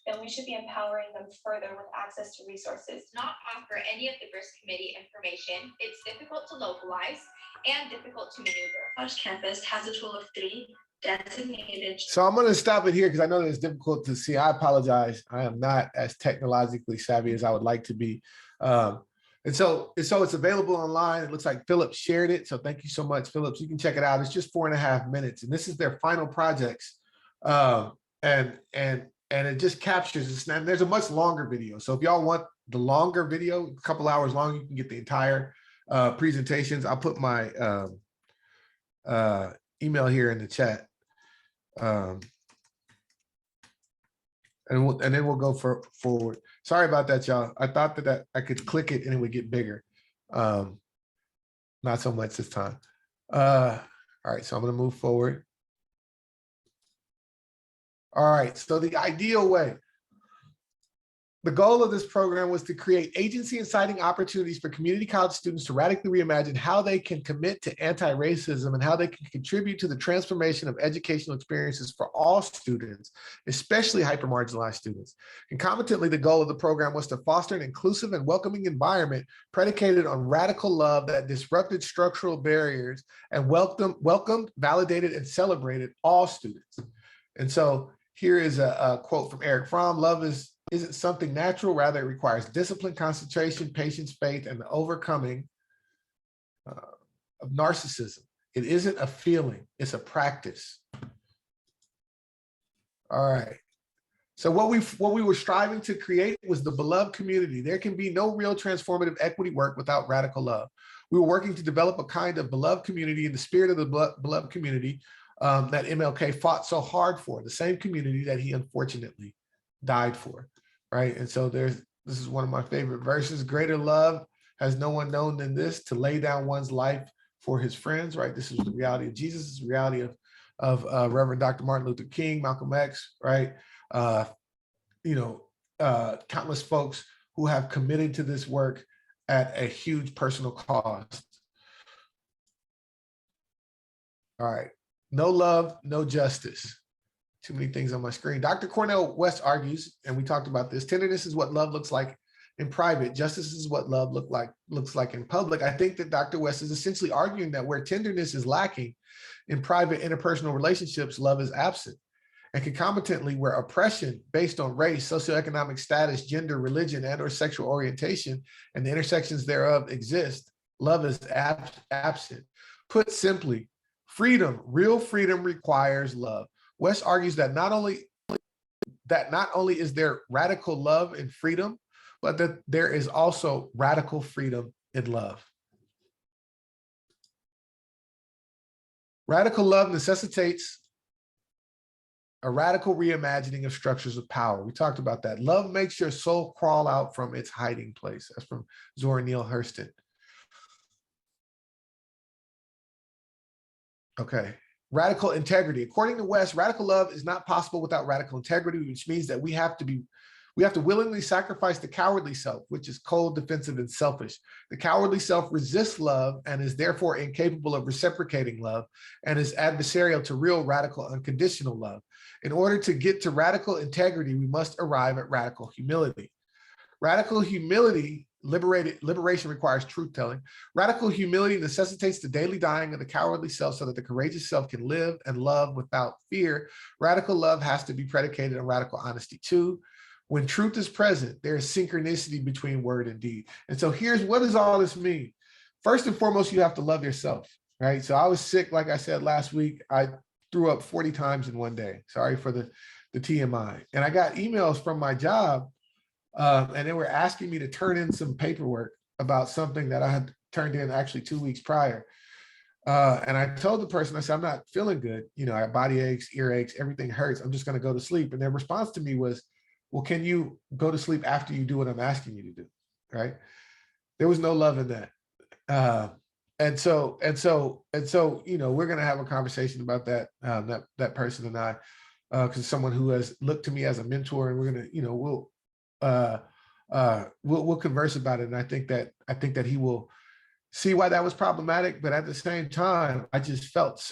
then we should be empowering them further with access to resources. Not offer any of the verse committee information. It's difficult to localize and difficult to maneuver. College campus has a total of 3 designated. So I'm going to stop it here because I know that it's difficult to see. I apologize. I am not as technologically savvy as I would like to be. And so it's available online. It looks like Philip shared it. So thank you so much, Philip. So you can check it out. It's just 4.5 minutes. And this is their final projects. And it just captures this. And there's a much longer video. So if y'all want the longer video, a couple hours long, you can get the entire presentations. I'll put my email here in the chat. And then we'll go forward. Sorry about that, y'all. I thought that I could click it and it would get bigger. Not so much this time. All right, so I'm gonna move forward. All right, so the ideal way. The goal of this program was to create agency-inciting opportunities for community college students to radically reimagine how they can commit to anti-racism and how they can contribute to the transformation of educational experiences for all students, especially hyper-marginalized students. Concomitantly, the goal of the program was to foster an inclusive and welcoming environment predicated on radical love that disrupted structural barriers and welcomed, validated, and celebrated all students. And so here is a quote from Eric Fromm: "Love isn't something natural, rather it requires discipline, concentration, patience, faith, and the overcoming of narcissism. It isn't a feeling, it's a practice. All right. So what we were striving to create was the beloved community. There can be no real transformative equity work without radical love. We were working to develop a kind of beloved community in the spirit of the beloved community that MLK fought so hard for, the same community that he unfortunately died for, right? And so this is one of my favorite verses. Greater love has no one known than this, to lay down one's life for his friends, right? This is the reality of Jesus, this is the reality of Reverend Dr. Martin Luther King, Malcolm X, right? Countless folks who have committed to this work at a huge personal cost. All right, no love, no justice. Too many things on my screen. Dr. Cornel West argues, and we talked about this, tenderness is what love looks like in private. Justice is what love looks like in public. I think that Dr. West is essentially arguing that where tenderness is lacking in private interpersonal relationships, love is absent. And concomitantly, where oppression based on race, socioeconomic status, gender, religion, and/or sexual orientation, and the intersections thereof exist, love is absent. Put simply, freedom, real freedom requires love. West argues that not only is there radical love and freedom, but that there is also radical freedom in love. Radical love necessitates a radical reimagining of structures of power. We talked about that. Love makes your soul crawl out from its hiding place. That's from Zora Neale Hurston. Okay. Radical integrity. According to West, radical love is not possible without radical integrity, which means that we have to willingly sacrifice the cowardly self, which is cold, defensive, and selfish. The cowardly self resists love and is therefore incapable of reciprocating love and is adversarial to real, radical, unconditional love. In order to get to radical integrity, we must arrive at radical humility. Radical humility, liberation requires truth-telling. Radical humility necessitates the daily dying of the cowardly self so that the courageous self can live and love without fear. Radical love has to be predicated on radical honesty too. When truth is present, there is synchronicity between word and deed. And so what does all this mean? First and foremost, you have to love yourself, right? So I was sick, like I said last week. I threw up 40 times in one day. Sorry for the TMI. And I got emails from my job, and they were asking me to turn in some paperwork about something that I had turned in actually 2 weeks prior. And I told the person, I said, I'm not feeling good. I have body aches, ear aches, everything hurts. I'm just going to go to sleep. And their response to me was, well, can you go to sleep after you do what I'm asking you to do, right? There was no love in that. And so, we're going to have a conversation about that, that person and I, because someone who has looked to me as a mentor, and we're going to, we'll converse about it. And I think that he will see why that was problematic. But at the same time, I just felt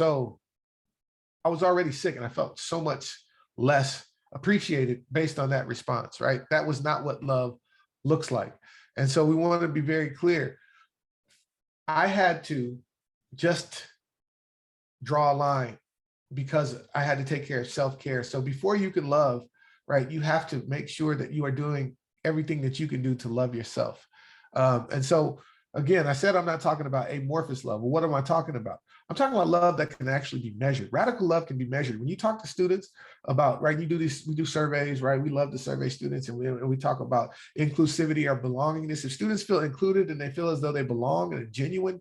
I was already sick and I felt so much less appreciated based on that response, right? That was not what love looks like. And so we want to be very clear. I had to just draw a line because I had to take care of self-care. So before you can love, right, you have to make sure that you are doing everything that you can do to love yourself. And so, again, I said I'm not talking about amorphous love. Well, what am I talking about? I'm talking about love that can actually be measured. Radical love can be measured. When you talk to students about, right, we do surveys, right? We love to survey students, and we talk about inclusivity or belongingness. If students feel included and they feel as though they belong in a genuine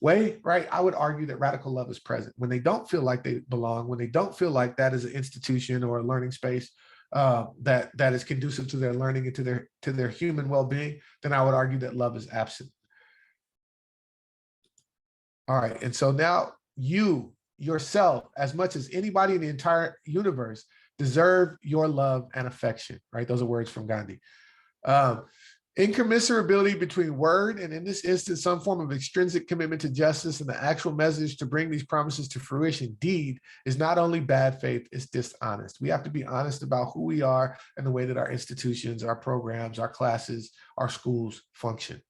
way, right, I would argue that radical love is present. When they don't feel like they belong, when they don't feel like that is an institution or a learning space that is conducive to their learning and to their human well-being, then I would argue that love is absent. All right, and so now you yourself, as much as anybody in the entire universe, deserve your love and affection, right? Those are words from Gandhi. Incommensurability between word and, in this instance, some form of extrinsic commitment to justice and the actual message to bring these promises to fruition, deed, is not only bad faith, it's dishonest. We have to be honest about who we are and the way that our institutions, our programs, our classes, our schools function.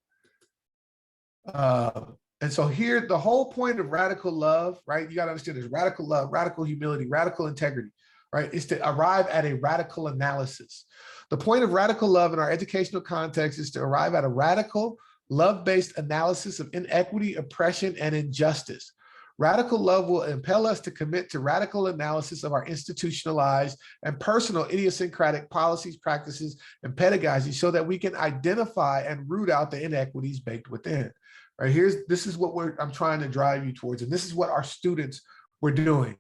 And so here, the whole point of radical love, right? You got to understand there's radical love, radical humility, radical integrity, right? Is to arrive at a radical analysis. The point of radical love in our educational context is to arrive at a radical love-based analysis of inequity, oppression, and injustice. Radical love will impel us to commit to radical analysis of our institutionalized and personal idiosyncratic policies, practices, and pedagogies so that we can identify and root out the inequities baked within. Right, this is what I'm trying to drive you towards, and this is what our students were doing.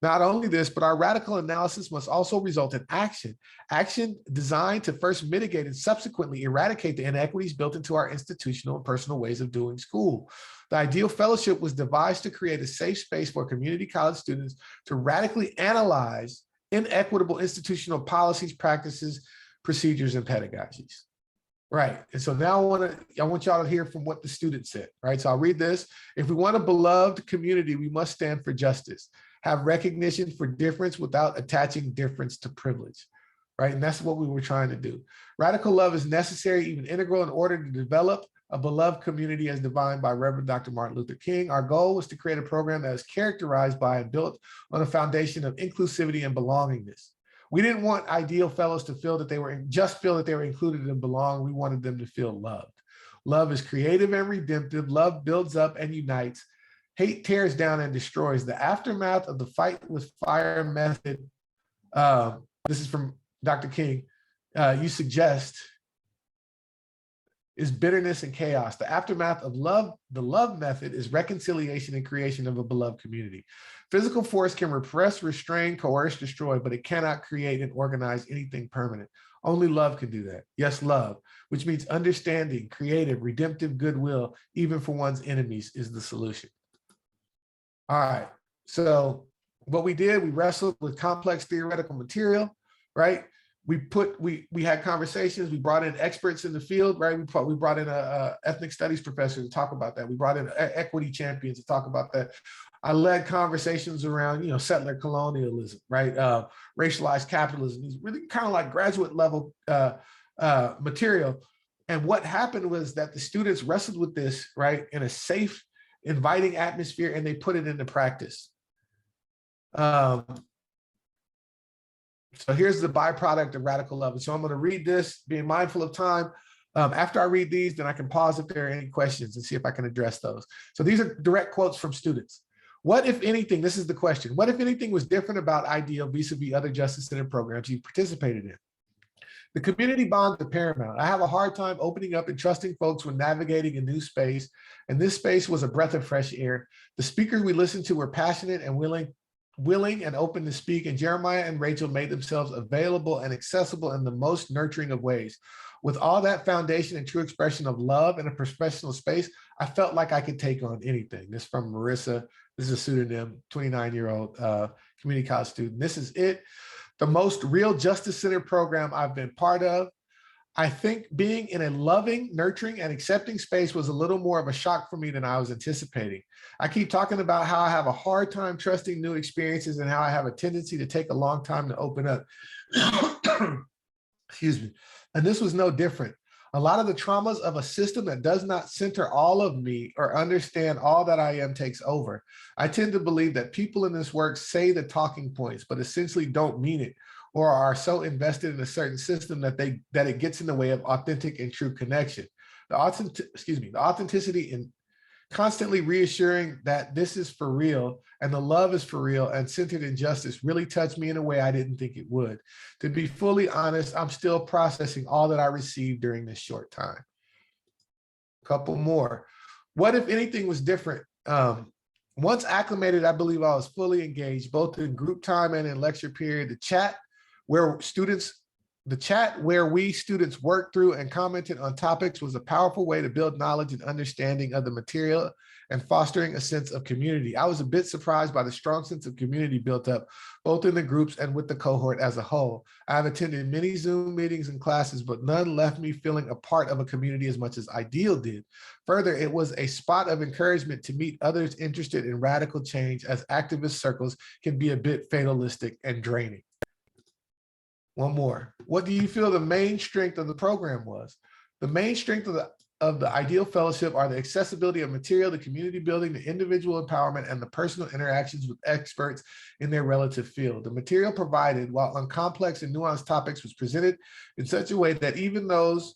Not only this, but our radical analysis must also result in action. Action designed to first mitigate and subsequently eradicate the inequities built into our institutional and personal ways of doing school. The ideal fellowship was devised to create a safe space for community college students to radically analyze inequitable institutional policies, practices, procedures, and pedagogies. Right, and so now I want y'all to hear from what the student said, right? So I'll read this. If we want a beloved community, we must stand for justice, have recognition for difference without attaching difference to privilege, right? And that's what we were trying to do. Radical love is necessary, even integral, in order to develop a beloved community as defined by Reverend Dr. Martin Luther King. Our goal was to create a program that is characterized by and built on a foundation of inclusivity and belongingness. We didn't want ideal fellows to feel that they were included and belong. We wanted them to feel loved. Love is creative and redemptive. Love builds up and unites. Hate tears down and destroys. The aftermath of the fight with fire method, this is from Dr. King, you suggest, is bitterness and chaos. The aftermath of love, the love method, is reconciliation and creation of a beloved community. Physical force can repress, restrain, coerce, destroy, but it cannot create and organize anything permanent. Only love can do that. Yes, love, which means understanding, creative, redemptive goodwill, even for one's enemies, is the solution. All right, so what we did, we wrestled with complex theoretical material, right? We had conversations, we brought in experts in the field, right? We brought in a ethnic studies professor to talk about that. We brought in equity champions to talk about that. I led conversations around, settler colonialism, right? Racialized capitalism, these really kind of like graduate level material. And what happened was that the students wrestled with this, right, in a safe, inviting atmosphere, and they put it into practice. So here's the byproduct of radical love. And so I'm going to read this, being mindful of time. After I read these, then I can pause if there are any questions and see if I can address those. So these are direct quotes from students. What, if anything, this is the question, what, if anything, was different about IDEAL vis-a-vis other justice-centered programs you participated in? The community bonds are paramount. I have a hard time opening up and trusting folks when navigating a new space, and this space was a breath of fresh air. The speakers we listened to were passionate and willing and open to speak, and Jeremiah and Rachel made themselves available and accessible in the most nurturing of ways. With all that foundation and true expression of love in a professional space, I felt like I could take on anything. This is from Marissa. This is a pseudonym, 29-year-old community college student. This is it. The most real justice-centered program I've been part of. I think being in a loving, nurturing, and accepting space was a little more of a shock for me than I was anticipating. I keep talking about how I have a hard time trusting new experiences and how I have a tendency to take a long time to open up. Excuse me. And this was no different. A lot of the traumas of a system that does not center all of me or understand all that I am takes over. I tend to believe that people in this work say the talking points, but essentially don't mean it, or are so invested in a certain system that it gets in the way of authentic and true connection. The authenticity in constantly reassuring that this is for real and the love is for real and centered in justice really touched me in a way I didn't think it would. To be fully honest, I'm still processing all that I received during this short time. A couple more. What, if anything, was different? Once acclimated, I believe I was fully engaged, both in group time and in lecture period. The chat where we students worked through and commented on topics was a powerful way to build knowledge and understanding of the material and fostering a sense of community. I was a bit surprised by the strong sense of community built up, both in the groups and with the cohort as a whole. I have attended many Zoom meetings and classes, but none left me feeling a part of a community as much as IDEAL did. Further, it was a spot of encouragement to meet others interested in radical change, as activist circles can be a bit fatalistic and draining. One more. What do you feel the main strength of the program was? The main strength of the IDEAL Fellowship are the accessibility of material, the community building, the individual empowerment, and the personal interactions with experts in their relative field. The material provided, while on complex and nuanced topics, was presented in such a way that even those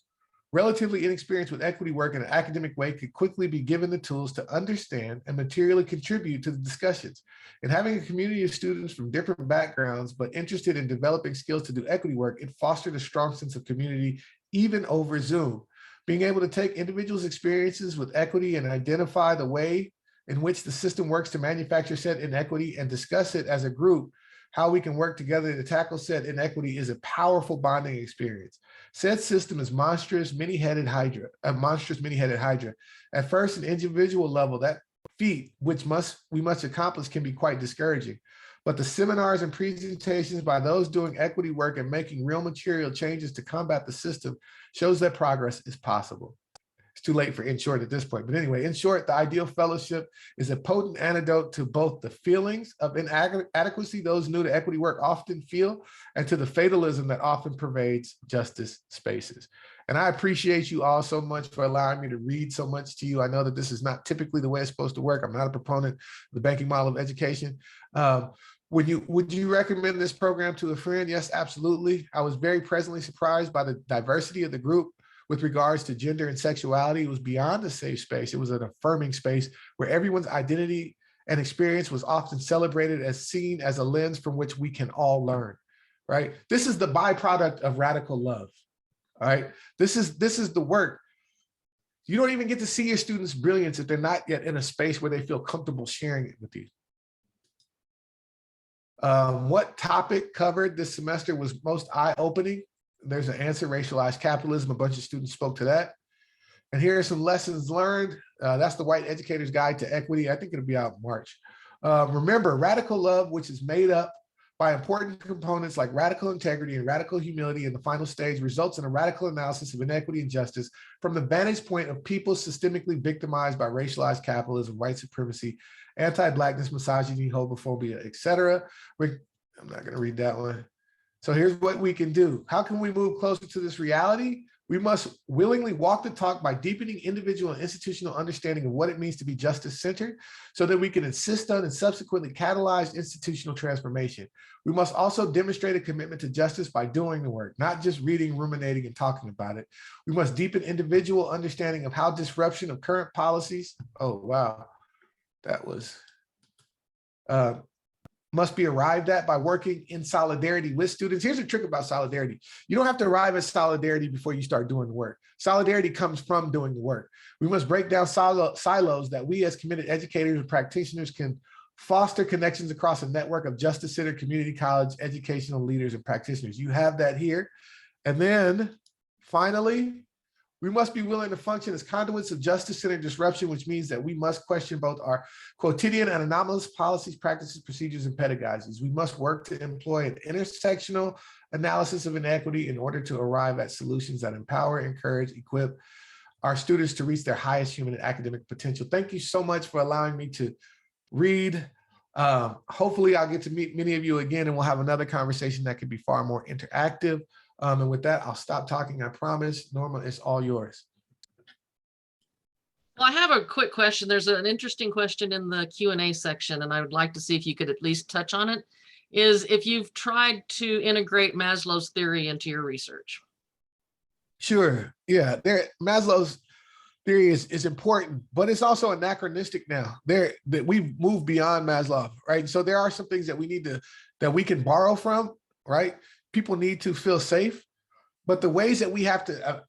relatively inexperienced with equity work in an academic way could quickly be given the tools to understand and materially contribute to the discussions. And having a community of students from different backgrounds, but interested in developing skills to do equity work, it fostered a strong sense of community, even over Zoom. Being able to take individuals' experiences with equity and identify the way in which the system works to manufacture said inequity and discuss it as a group, how we can work together to tackle said inequity is a powerful bonding experience. Said system is monstrous, many-headed hydra, a monstrous many-headed hydra. At first, an individual level, that feat which we must accomplish can be quite discouraging. But the seminars and presentations by those doing equity work and making real material changes to combat the system shows that progress is possible. It's too late for In Short at this point. But anyway, in short, the ideal fellowship is a potent antidote to both the feelings of inadequacy those new to equity work often feel, and to the fatalism that often pervades justice spaces. And I appreciate you all so much for allowing me to read so much to you. I know that this is not typically the way it's supposed to work. I'm not a proponent of the banking model of education. Would you recommend this program to a friend? Yes, absolutely. I was very pleasantly surprised by the diversity of the group with regards to gender and sexuality. It was beyond a safe space. It was an affirming space where everyone's identity and experience was often celebrated as seen as a lens from which we can all learn, right? This is the byproduct of radical love, all right? This is the work. You don't even get to see your students' brilliance if they're not yet in a space where they feel comfortable sharing it with you. What topic covered this semester was most eye-opening? There's an answer: racialized capitalism. A bunch of students spoke to that. And here are some lessons learned. That's the White Educator's Guide to Equity. I think it'll be out in March. Remember, radical love, which is made up by important components like radical integrity and radical humility in the final stage, results in a radical analysis of inequity and justice from the vantage point of people systemically victimized by racialized capitalism, white supremacy, anti-Blackness, misogyny, homophobia, etc. I'm not going to read that one. So here's what we can do. How can we move closer to this reality? We must willingly walk the talk by deepening individual and institutional understanding of what it means to be justice-centered so that we can insist on and subsequently catalyze institutional transformation. We must also demonstrate a commitment to justice by doing the work, not just reading, ruminating, and talking about it. We must deepen individual understanding of how disruption of current policies, oh, wow, that was, must be arrived at by working in solidarity with students. Here's a trick about solidarity. You don't have to arrive at solidarity before you start doing the work. Solidarity comes from doing the work. We must break down silos that we as committed educators and practitioners can foster connections across a network of justice-centered community college educational leaders and practitioners. You have that here. And then finally, we must be willing to function as conduits of justice-centered disruption, which means that we must question both our quotidian and anomalous policies, practices, procedures, and pedagogies. We must work to employ an intersectional analysis of inequity in order to arrive at solutions that empower, encourage, equip our students to reach their highest human and academic potential. Thank you so much for allowing me to read. Hopefully I'll get to meet many of you again, and we'll have another conversation that could be far more interactive. And with that, I'll stop talking, I promise. Norma, it's all yours. Well, I have a quick question. There's an interesting question in the Q&A section, and I would like to see if you could at least touch on it, is if you've tried to integrate Maslow's theory into your research. Sure, yeah. Maslow's theory is important, but it's also anachronistic now. That we've moved beyond Maslow, right? So there are some things that we can borrow from, right? People need to feel safe, but the ways that we have to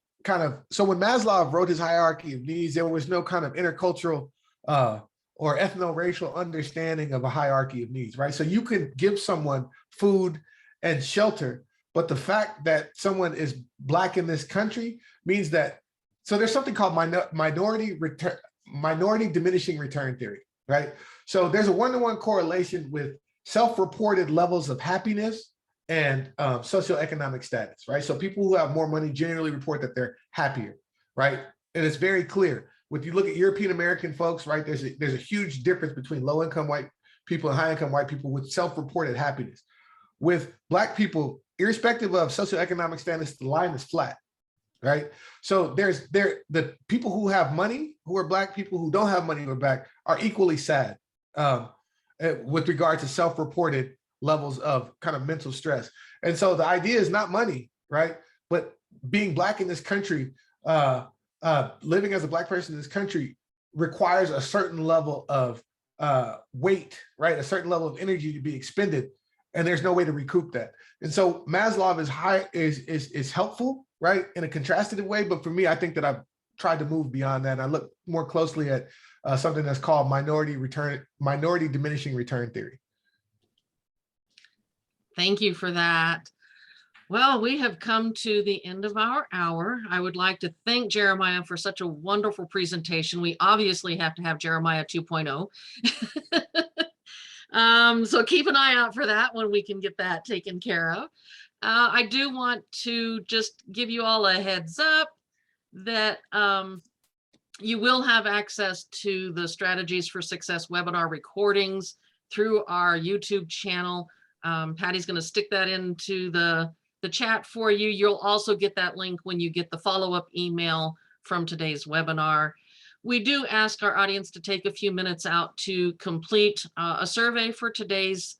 so when Maslow wrote his hierarchy of needs, there was no kind of intercultural or ethno-racial understanding of a hierarchy of needs, right? So you can give someone food and shelter, but the fact that someone is Black in this country means that, so there's something called minority diminishing return theory, right? So there's a one-to-one correlation with self-reported levels of happiness and socioeconomic status, right? So people who have more money generally report that they're happier, right? And it's very clear. When you look at European American folks, right, there's a huge difference between low-income white people and high-income white people with self-reported happiness. With Black people, irrespective of socioeconomic status, the line is flat, right? So the people who have money, who are Black, people who don't have money who are Black, are equally sad with regard to self-reported levels of kind of mental stress. And so the idea is not money, right? But being Black in this country living as a Black person in this country requires a certain level of weight, right? A certain level of energy to be expended, and there's no way to recoup that. And so Maslow is helpful, right, in a contrastive way. But for me, I think that I've tried to move beyond that. And I look more closely at something that's called minority diminishing return theory. Thank you for that. Well, we have come to the end of our hour. I would like to thank Jeremiah for such a wonderful presentation. We obviously have to have Jeremiah 2.0. So keep an eye out for that when we can get that taken care of. I do want to just give you all a heads up that you will have access to the Strategies for Success webinar recordings through our YouTube channel. Patty's going to stick that into the chat for you. You'll also get that link when you get the follow-up email from today's webinar. We do ask our audience to take a few minutes out to complete a survey for today's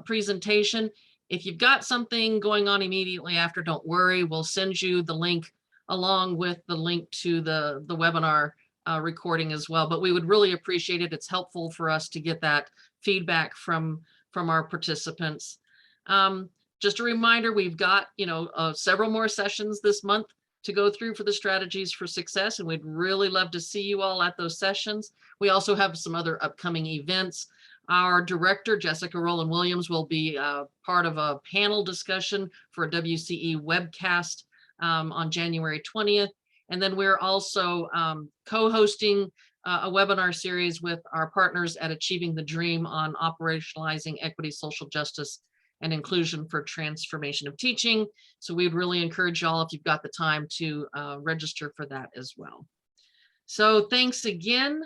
presentation. If you've got something going on immediately after, don't worry, we'll send you the link along with the link to the webinar recording as well. But we would really appreciate it. It's helpful for us to get that feedback from our participants. Just a reminder, we've got several more sessions this month to go through for the Strategies for Success, and we'd really love to see you all at those sessions. We also have some other upcoming events. Our director, Jessica Rowland Williams, will be part of a panel discussion for a WCE webcast on January 20th. And then we're also co-hosting a webinar series with our partners at Achieving the Dream on operationalizing equity, social justice, and inclusion for transformation of teaching. So we'd really encourage y'all, if you've got the time, to register for that as well. So thanks again.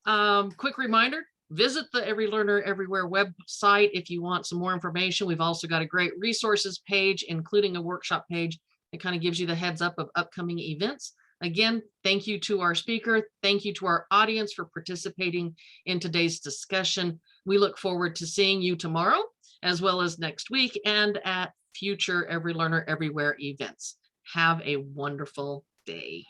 Quick reminder, visit the Every Learner Everywhere website if you want some more information. We've also got a great resources page, including a workshop page that kind of gives you the heads up of upcoming events. Again, thank you to our speaker. Thank you to our audience for participating in today's discussion. We look forward to seeing you tomorrow, as well as next week, and at future Every Learner Everywhere events. Have a wonderful day.